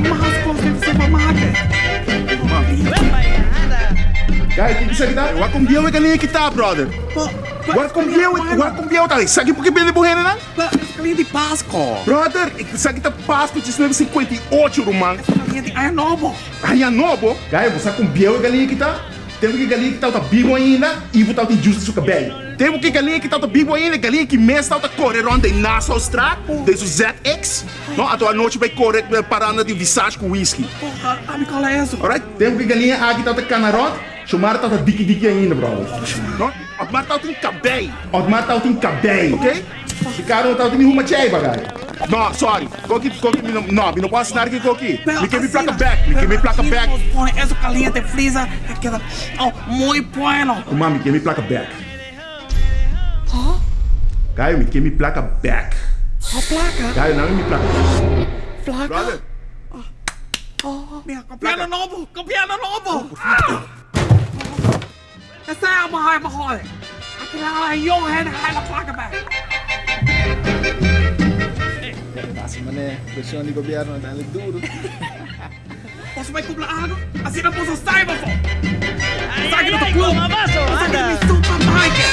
mais close to the supermarket. Kaya, kiki sa kita? Wa kung biyaw ka niya kita, brother. Wa kung biyaw tayo. Sagi po kibili buhay na lang? Cliente Pasco. Brother, sa kita Pasco de 58, rumang. Cliente Ayanobo. Ayanobo? Kaya, você com biyaw ka niya kita? Temos que galinha que tá bibo ainda e botar o justo suca bem. Temos que galinha que tá bibo ainda, galinha que mês tá correr onde Nassau Straat, desde o ZX. Não, a tua noite vai correr parando de Visage com whisky. Porra, me cola isso. Alright, temos que galinha aqui tá canarot, chamar tá diki ainda, brother. Não, Otmar tá tem cabelo. Otmar tá tem cabelo, ok? Ficaram tá tem uma cheia bagagem. No, sorry. Coqui, não posso assinar aqui, Coqui. Me quer me placa back, Eso caliente frisa, queda muy bueno. Mami, quer me placa back. Caio, me quer me placa back. Placa? Caio, não me placa back. Placa? Brother. Mira, copiando novo. Essa é a mahal. Aquela é yung head, a placa back. Passa, mané. Pressão de governo, dá-lhe duro. Posso vai cobrar água? Assim não posso sair, meu filho. Sai do clube. Sai do supermarket.